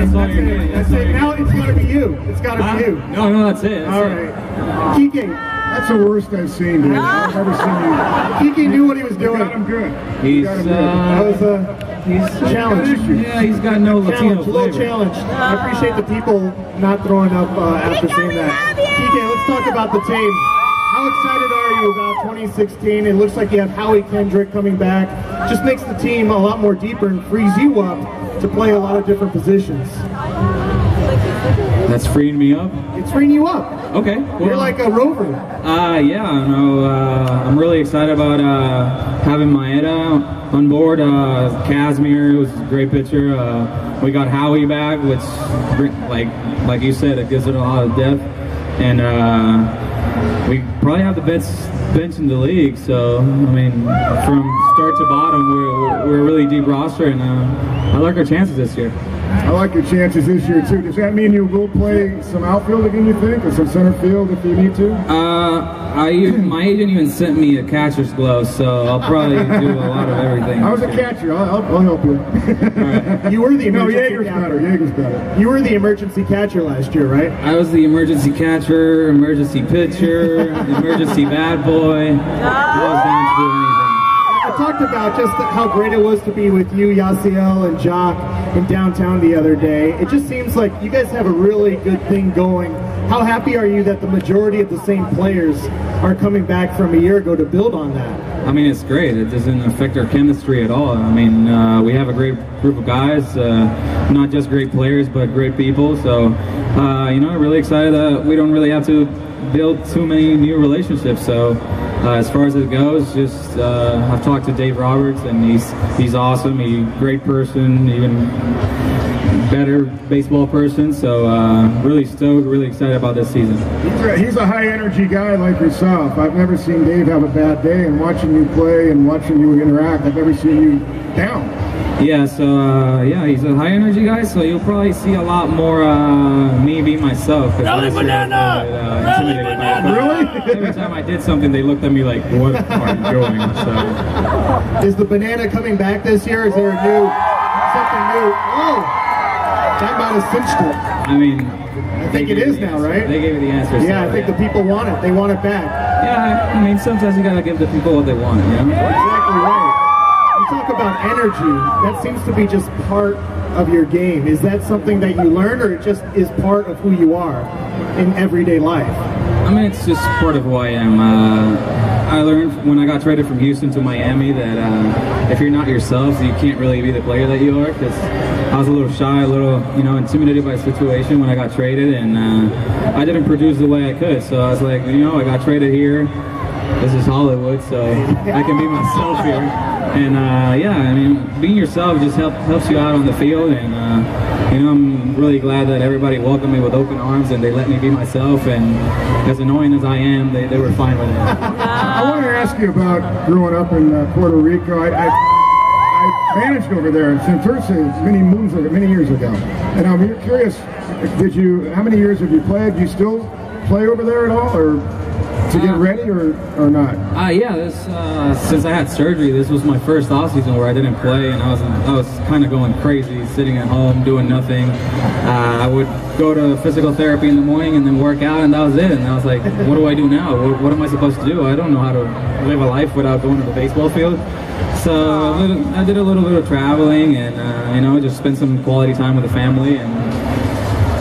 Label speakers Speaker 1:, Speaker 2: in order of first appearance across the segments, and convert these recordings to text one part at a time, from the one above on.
Speaker 1: That's all you're getting.
Speaker 2: That's it. Now it's got to be you. It's got to be you.
Speaker 1: No, that's it.
Speaker 2: All right. Kike.
Speaker 3: That's the worst I've seen, dude. I've ever seen you.
Speaker 2: Kike knew what he was doing.
Speaker 3: Got him good.
Speaker 1: He's
Speaker 2: challenged.
Speaker 1: Yeah, he's got no Latino flavor.
Speaker 2: A little challenged. I appreciate the people not throwing up after seeing that. Kike, let's talk about the team. How excited are you about 2016? It looks like you have Howie Kendrick coming back. Just makes the team a lot more deeper and frees you up to play a lot of different positions.
Speaker 1: That's freeing me up?
Speaker 2: It's freeing you up.
Speaker 1: Okay. Well,
Speaker 2: you're like a rover.
Speaker 1: Yeah, no, I'm really excited about having Maeda on board. Casimir was a great pitcher. We got Howie back, which, like you said, it gives it a lot of depth. And we probably have the best bench in the league. So, I mean, from start to bottom, we're a really deep roster, and I like our chances this year.
Speaker 3: I like your chances this year too. Does that mean you will play some outfield again, you think, or some center field if you need to?
Speaker 1: My agent even sent me a catcher's glove, so I'll probably do a lot of everything.
Speaker 3: I was a catcher. I'll help you.
Speaker 2: Right. You were the emergency catcher.
Speaker 3: Jaeger's better.
Speaker 2: You were the emergency catcher last year, right?
Speaker 1: I was the emergency catcher, emergency pitcher, emergency bad boy. I was down to do anything.
Speaker 2: I talked about just how great it was to be with you, Yasiel, and Jock in downtown the other day. It just seems like you guys have a really good thing going. How happy are you that the majority of the same players are coming back from a year ago to build on that?
Speaker 1: I mean, it's great. It doesn't affect our chemistry at all. I mean, we have a great group of guys, not just great players, but great people. So, you know, I'm really excited that we don't really have to build too many new relationships. So, as far as it goes, just I've talked to Dave Roberts, and he's awesome. He's a great person, even better baseball person. So really stoked, really excited about this season.
Speaker 3: He's a high energy guy like yourself. I've never seen Dave have a bad day, and watching you play and watching you interact, I've never seen you down.
Speaker 1: Yeah, so yeah, he's a high energy guy, so you'll probably see a lot more me be myself.
Speaker 4: Rally banana! Rally banana!
Speaker 3: Really?
Speaker 1: Every time I did something, they looked at me like, what are you doing? So.
Speaker 2: Is the banana coming back this year? Is there a something new? Oh! That might have cinched it.
Speaker 1: I mean,
Speaker 2: I think it is now, right?
Speaker 1: They gave me the answer.
Speaker 2: Yeah,
Speaker 1: so,
Speaker 2: I think the people want it. They want it back.
Speaker 1: Yeah, I mean, sometimes you gotta give the people what they want, you know?
Speaker 2: Exactly right. You talk about energy. That seems to be just part of your game. Is that something that you learned, or it just is part of who you are in everyday life?
Speaker 1: I mean, it's just part of who I am. I learned when I got traded from Houston to Miami that if you're not yourself, you can't really be the player that you are. Because I was a little shy, a little, you know, intimidated by the situation when I got traded, and I didn't produce the way I could. So I was like, you know, I got traded here. This is Hollywood, so I can be myself here. And yeah, I mean, being yourself just helps you out on the field, and you know, I'm really glad that everybody welcomed me with open arms and they let me be myself, and as annoying as I am, they were fine with it.
Speaker 3: I want to ask you about growing up in Puerto Rico. I managed over there in Santurce many years ago, and I'm curious, how many years have you played? Do you still play over there at all, or to get ready, or not?
Speaker 1: Yeah, since I had surgery, this was my first off season where I didn't play, and I was kind of going crazy, sitting at home doing nothing. I would go to physical therapy in the morning and then work out, and that was it. And I was like, what do I do now? What am I supposed to do? I don't know how to live a life without going to the baseball field. So I did a little bit of traveling, and you know, just spent some quality time with the family, and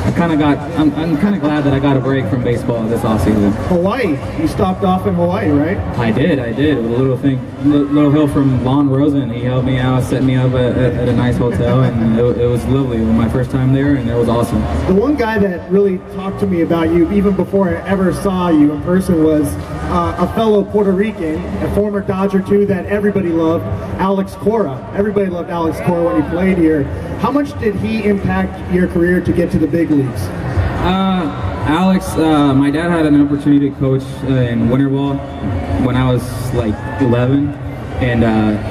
Speaker 1: I'm kind of glad that I got a break from baseball this offseason.
Speaker 2: Hawaii, you stopped off in Hawaii, right?
Speaker 1: I did. With a little help from Lon Rosen. He helped me out, set me up at a nice hotel, and it was lovely. It was my first time there, and it was awesome.
Speaker 2: The one guy that really talked to me about you, even before I ever saw you in person, was a fellow Puerto Rican, a former Dodger too, that everybody loved, Alex Cora. Everybody loved Alex Cora when he played here. How much did he impact your career to get to the big leagues?
Speaker 1: Alex, my dad had an opportunity to coach in winter ball when I was like 11, and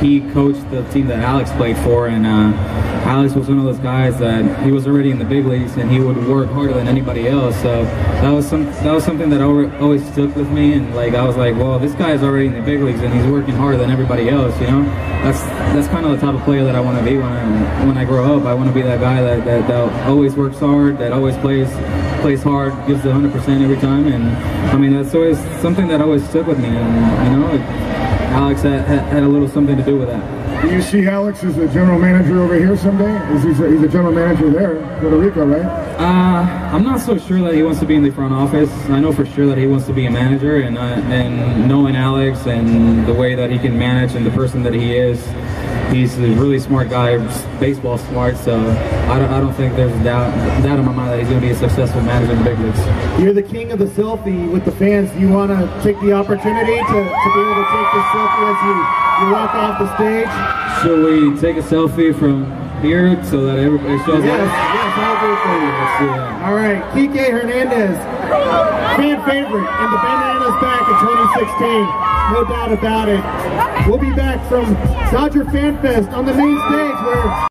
Speaker 1: he coached the team that Alex played for, and Alex was one of those guys that he was already in the big leagues, and he would work harder than anybody else. So that was something that always stuck with me, and like I was like, well, this guy is already in the big leagues, and he's working harder than everybody else. You know, that's kind of the type of player that I want to be when I grow up. I want to be that guy that always works hard, that always plays hard, gives the 100% every time, and I mean that's always something that always stuck with me, and you know, Alex had a little something to do with that.
Speaker 3: Do you see Alex as a general manager over here someday? He's a general manager there, Puerto Rico, right?
Speaker 1: I'm not so sure that he wants to be in the front office. I know for sure that he wants to be a manager, and knowing Alex and the way that he can manage and the person that he is, he's a really smart guy, baseball smart, so I don't think there's a doubt in my mind that he's going to be a successful manager in the big leagues.
Speaker 2: You're the king of the selfie with the fans. Do you want to take the opportunity to be able to take this selfie as you walk off the stage?
Speaker 1: Should we take a selfie from here so that everybody shows
Speaker 2: Yes,
Speaker 1: up?
Speaker 2: yes, I'll do it for you.
Speaker 1: Let's do that.
Speaker 2: All right, Kike Hernandez, fan favorite, and the Bananas back in 2016. No doubt about it. We'll be back from Dodger Fanfest on the main stage where